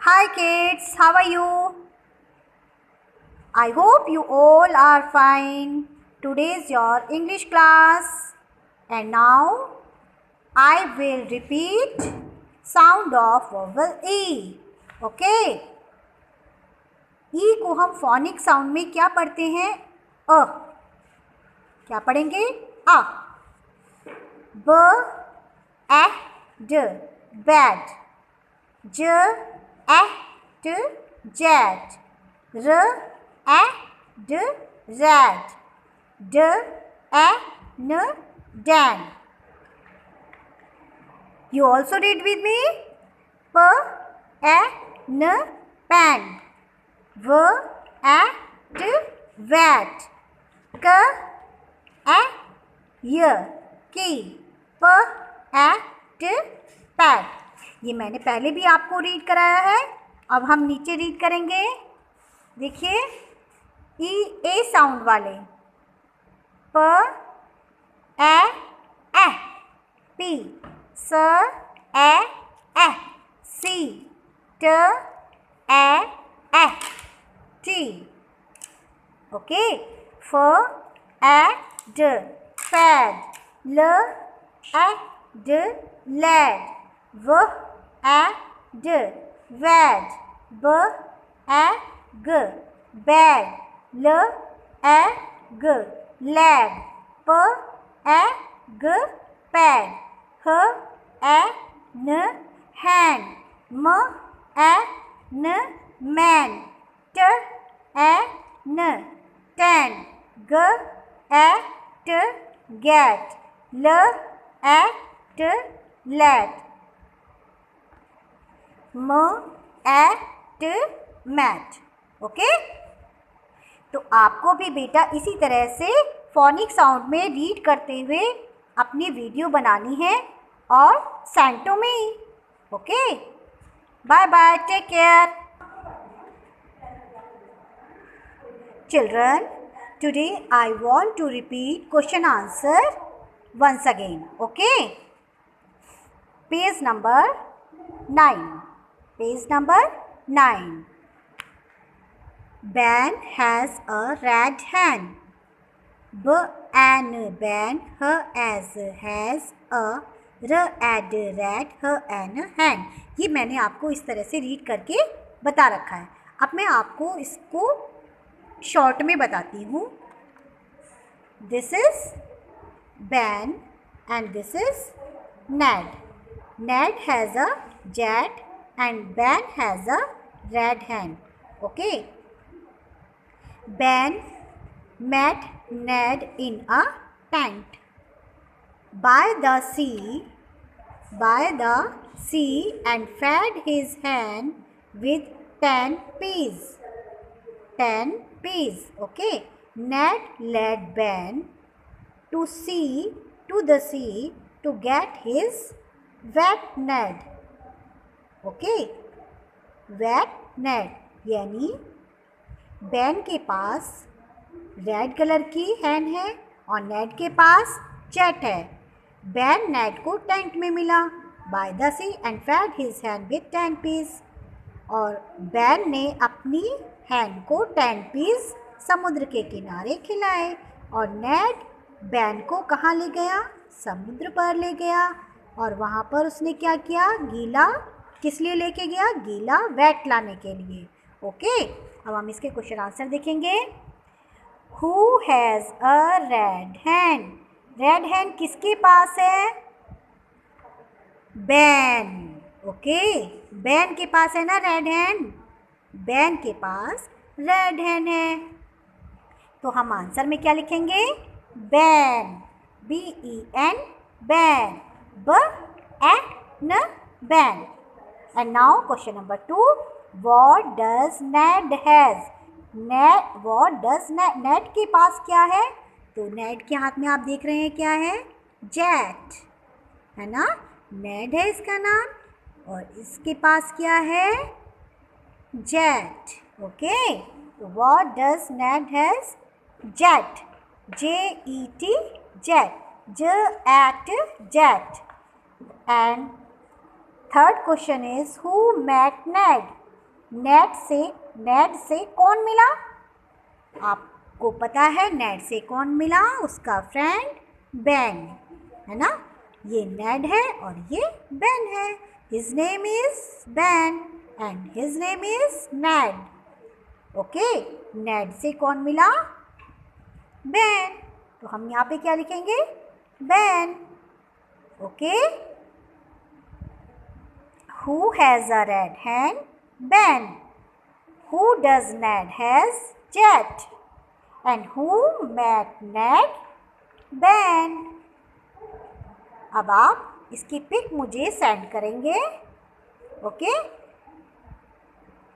Hi kids, how are you? I hope you all are fine. Today is your English class and now I will repeat sound of vowel E. Okay? E को हम phonic sound में क्या पढ़ते हैं? अ. क्या पढ़ेंगे? अ. ब ए ड bad. ज ए ट jet. र ए ड rat. ड ए न dan. You also read with me. P a n pan. V a t vat. K a y key. P a t pat. ये मैंने पहले भी आपको रीड कराया है. अब हम नीचे रीड करेंगे. देखिए ई ए साउंड वाले. प ए ए पी. स ए ए सी. ट ए ए टी. ओके. फ ए ड फैड. ल ए ड लैड. व ए ड वैड. ब ए ग बैग. ल ए ग लैग. प ए ग पैड. ह ए न हैंड. म ए न मैन. ट ए न टैन. ग ए ट गैट. ल ए ट लैट. म ए ट मैट. ओके. तो आपको भी बेटा इसी तरह से फोनिक साउंड में रीड करते हुए अपनी वीडियो बनानी है और सेंटो में ही. Okay. Bye bye. Take care. Children, today I want to repeat question answer once again. Okay. Page number 9. Page number 9. Ben has a red hand. B an ban. H as has a. R ad rat. H an hand. ये मैंने आपको इस तरह से read करके बता रखा है. अब मैं आपको इसको शॉर्ट में बताती हूँ. This is Ben and this is Ned. Ned has a jet and Ben has a red hand. Okay. Ben met Ned in a tent by the sea and fed his hand with 10 peas. 10 peas. Okay. Ned led Ben to the sea to get his wet Ned. Okay. wet Ned यानी ban के पास red colour की hand है और नेड के पास jet है. Ban नेड को tent में मिला by the sea and fed his hand with 10 piece. और बैन ने अपनी हैंड को 10 पीस समुद्र के किनारे खिलाए. और नेड बैन को कहाँ ले गया? समुद्र पर ले गया. और वहाँ पर उसने क्या किया? गीला किस लिए लेके गया? गीला वेट लाने के लिए. ओके. अब हम इसके क्वेश्चन आंसर देखेंगे. Who has a red hand? Red hand किसके पास है? बैन. ओके. बैन के पास है ना रेड हैंड. बैन के पास रेड हैंड है. तो हम आंसर में क्या लिखेंगे? Ban. BEN ban. B-A-N ban. And now question number 2. What does Ned has? What does Ned के पास क्या है? तो Ned के हाथ में आप देख रहे हैं क्या है? जेट है ना. Ned है इसका नाम और इसके पास क्या है? Jet. Okay. What does Ned has? Jet. J-E-T jet. J-at jet. And third question is who met Ned? नेड से कौन मिला? आपको पता है नेड से कौन मिला? उसका फ्रेंड बेन, है ना? ये नेड है और ये बेन है. His name is Ben and his name is Ned. Okay, Ned से कौन मिला? बेन. तो हम यहाँ पे क्या लिखेंगे? Ben. Okay. Who has a red hen? Ben. Who does Ned has? Jet. And who met Ned? Ben. अब आप इसकी पिक मुझे सेंड करेंगे. Okay.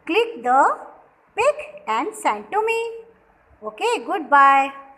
Click the pic and send to me. Okay, goodbye.